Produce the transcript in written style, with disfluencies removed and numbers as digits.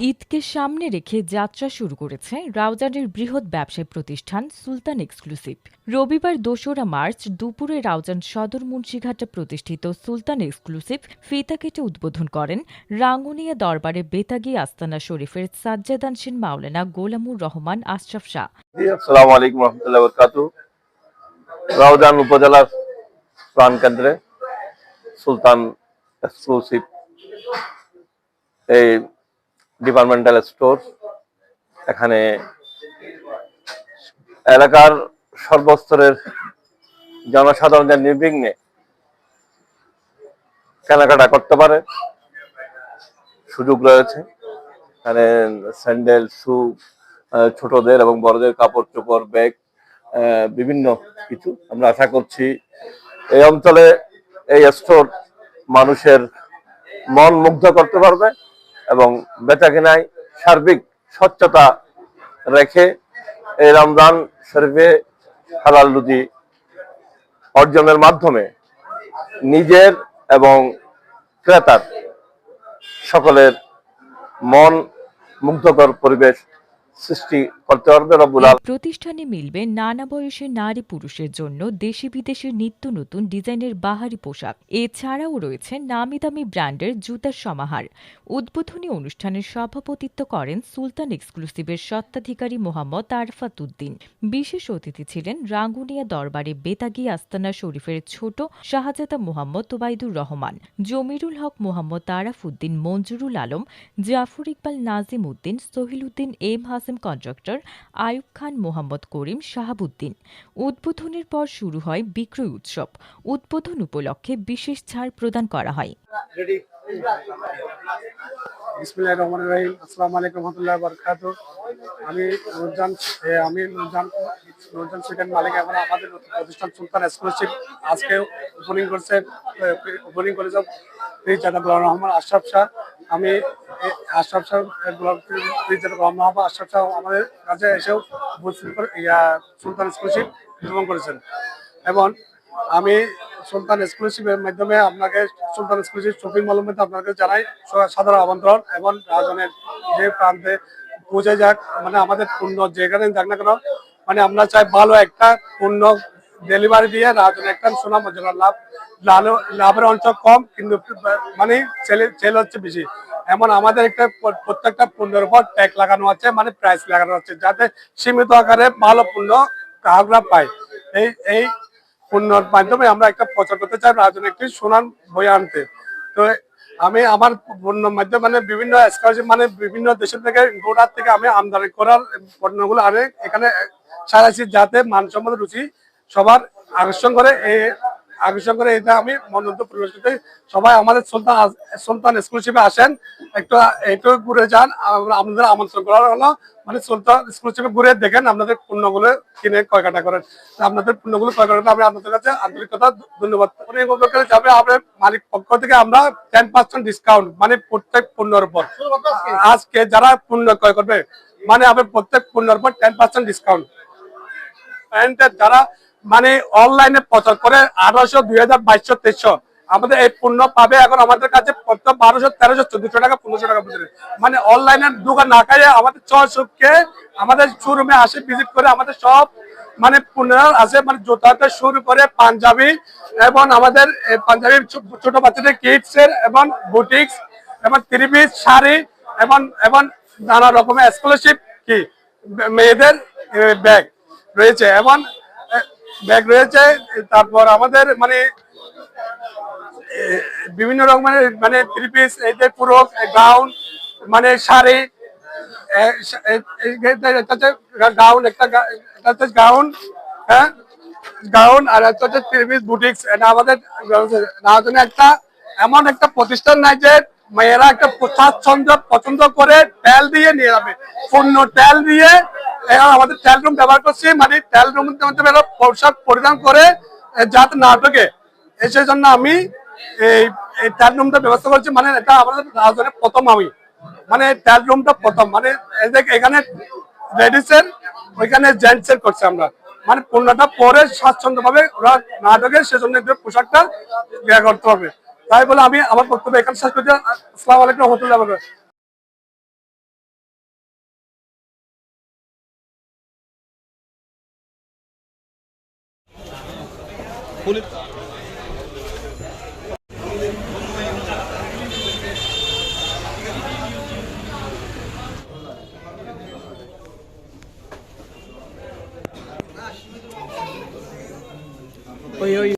ঈদকে সামনে রেখে যাত্রা শুরু করেছে রাউজানের বৃহৎ ব্যবসায়ী প্রতিষ্ঠান সুলতান এক্সক্লুসিভ। রবিবার ২রা মার্চ দুপুরে রাউজান সদর মুন্সিঘাটে প্রতিষ্ঠিত সুলতান এক্সক্লুসিভ ফিতা কেটে উদ্বোধন করেন রাঙ্গুনিয়া দরবারে বেতাগী আস্তানা শরীফের সাজ্জাদানশীন মাওলানা গোলামুর রহমান আশরাফ শাহ। আসসালামু আলাইকুম রহমতুল্লাহ বারাকাতুহু। রাউজান উপজেলার প্রাণকেন্দ্রে সুলতান এক্সক্লুসিভ এই ডিপার্টমেন্টাল স্টোর, এখানে এলাকার সর্বস্তরের জনসাধারণদের নির্বিঘ্নে কেনাকাটা করতে পারে সুযোগ রয়েছে। এখানে স্যান্ডেল, শু, ছোটদের এবং বড়দের কাপড় চোপড়, ব্যাগ, বিভিন্ন কিছু। আমরা আশা করছি এই অঞ্চলে এই স্টোর মানুষের মন মুগ্ধ করতে পারবে এবং বেচাকেনায় সার্বিক স্বচ্ছতা রেখে এই রমজান শরীফে হালাল রুজি অর্জনের মাধ্যমে নিজের এবং ক্রেতার সকলের মন মুগ্ধকর পরিবেশ সৃষ্টি করতে পারবে রব্বুল আলামিন। প্রতিষ্ঠানে মিলবে নানা বয়সের নারী পুরুষের জন্য দেশি বিদেশের নিত্য নতুন ডিজাইনের বাহারি পোশাক। এছাড়াও রয়েছে নামি দামি ব্র্যান্ডের জুতার সমাহার। উদ্বোধনী অনুষ্ঠানের সভাপতিত্ব করেন সুলতান এক্সক্লুসিভের স্বত্বাধিকারী মোহাম্মদ আরফাত উদ্দিন। বিশেষ অতিথি ছিলেন রাঙ্গুনিয়া দরবারে বেতাগী আস্তানা শরীফের ছোট শাহজাদা মোহাম্মদ ওবায়দুর রহমান, জমিরুল হক মোহাম্মদ আরাফ উদ্দিন, মঞ্জুরুল আলম, জাফর ইকবাল, নাজিম উদ্দিন, সোহিল উদ্দিন, এম হাসেম কন্ট্রাক্টর, আয়ুব খান, মোহাম্মদ করিম, শাহাবুদ্দিন। উদ্বোধনের পর শুরু হয় বিক্রয় উৎসব। উদ্বোধন উপলক্ষে বিশেষ ছাড় প্রদান করা হয়। বিসমিল্লাহির রহমানির রহিম। আসসালামু আলাইকুম রহমতুল্লাহি ওয়া বারাকাতুহু। আমি নুরজান সেকেন্ড মালিক। এবং আমাদের প্রতিষ্ঠান সুলতান এক্সক্লুসিভ আজকে ওপেনিং করেছে ফ্রিজাদা গোলাম রহমান আশরাফ শাহ। আমি আশরাফ শাহ ফ্রিজাদা গোলাম রহমান আশরাফ শাহ আমাদের কাছে এসেও সুলতান এক্সক্লুসিভ উদ্বোধন করেছেন। এবং আমি সুলতান এক্সক্লুসিভের মাধ্যমে আপনাকে সুলতান এক্সক্লুসিভ শপিং মলের মধ্যে আপনাকে জানাই সাধারণ আমন্ত্রণ। এবং রাজনের যে প্রান্তে পৌঁছে যাক, মানে আমাদের পণ্য যেখানে যাক না কেন, মানে আমরা চাই ভালো একটা পণ্য ডেলিভারি দিয়ে রাজনের একটা সুনাম অর্জন। লাভের অংশ কম, কিন্তু মানে সেল হচ্ছে বেশি। এমন আমাদের একটা প্রত্যেকটা পণ্যের উপর ট্যাগ লাগানো আছে, মানে প্রাইস লাগানো আছে, যাতে সীমিত আকারে ভালো পণ্য গ্রাহকরা পায়। এই পণ্যের মাধ্যমে আমরা একটা প্রচার করতে চাই রাজনের একটি সুনাম বয়ে আনতে। তো আমি আমার পণ্যের মাধ্যমে মানে বিভিন্ন মানে বিভিন্ন দেশের থেকে গোড়ার থেকে আমি আমদানি করার পণ্যগুলো আনে এখানে সারাইছি, যাতে মানসম্মত রুচি সবার আকর্ষণ করে এটা আমি মনোনীত পরিবেশ করতে। সবাই আমাদের সুলতান এক্সক্লুসিভে আসেন, একটু ঘুরে যান। আপনাদের আমন্ত্রণ করা হলো, মানে সুলতান এক্সক্লুসিভে ঘুরে দেখেন, আপনাদের পণ্যগুলো কিনে ক্রয়কাটা করেন। আপনাদের পণ্যগুলো ক্রয় করার আমি আপনাদের কাছে আন্তরিকতা ধন্যবাদ। যাবে আপনার মালিক পক্ষ থেকে আমরা 10% ডিসকাউন্ট, মানে প্রত্যেক পণ্যের উপর আজকে যারা পণ্য ক্রয় করবে, মানে আপনার প্রত্যেক পণ্যের উপর 10% ডিসকাউন্ট। যারা মানে অনলাইনে প্রচার করে 1800, 2000, 2200, 2300, আমাদের এই পণ্য পাবে এখন আমাদের কাছে 1200, 1300, 1400 টাকা, 1500 টাকা পর্যন্ত। মানে অনলাইনের দোকান না খাইয়ে আমাদের চরসুখকে আমাদের শোরুমে আসে, ভিজিট করে আমাদের সব মানে পণ্য আছে, মানে জুতাতে শুরু করে পাঞ্জাবি, এবং আমাদের পাঞ্জাবি ছোট বাচ্চাদের কিডসের এবং বুটিক্স এবং 3 পিস শাড়ি এবং নানা রকমের এক্সক্লুসিভ কি মেয়েদের ব্যাগ রয়েছে এবং তারপর আমাদের মানে বিভিন্ন রকমের মানে 3 পিস, এদের পুরো গাউন, মানে শাড়ি, গাউন একটা গাউন, হ্যাঁ গাউন, আর একটা 3 পিস বুটিক্স। এটা আমাদের একটা এমন একটা প্রতিষ্ঠান নাই যে মেয়েরা একটা পছন্দ করে তেল দিয়ে নিয়ে যাবে, পূর্ণ তেল দিয়ে। এখন আমাদের ট্রায়াল রুম ব্যবহার করছি, মানে ট্রায়াল রুম পোশাক পরিধান করে যাতে না ঢোকে, সেই জন্য আমি এই ট্রায়াল রুমটা ব্যবস্থা করছি। মানে এটা আমাদের রাজধানীর প্রথম, আমি মানে ট্রায়াল রুমটা প্রথম, মানে এখানে লেডিসের ওইখানে জেন্টসের করছি আমরা, মানে পণ্যটা পরে স্বাচ্ছন্দ্য ভাবে ওরা না ঢোকে, সেজন্য পোশাকটা করতে হবে। তাই বলে আমি আমার বক্তব্য এখানে শেষ করছি। আসসালামু আলাইকুম রহমতুল্লাহ। ওই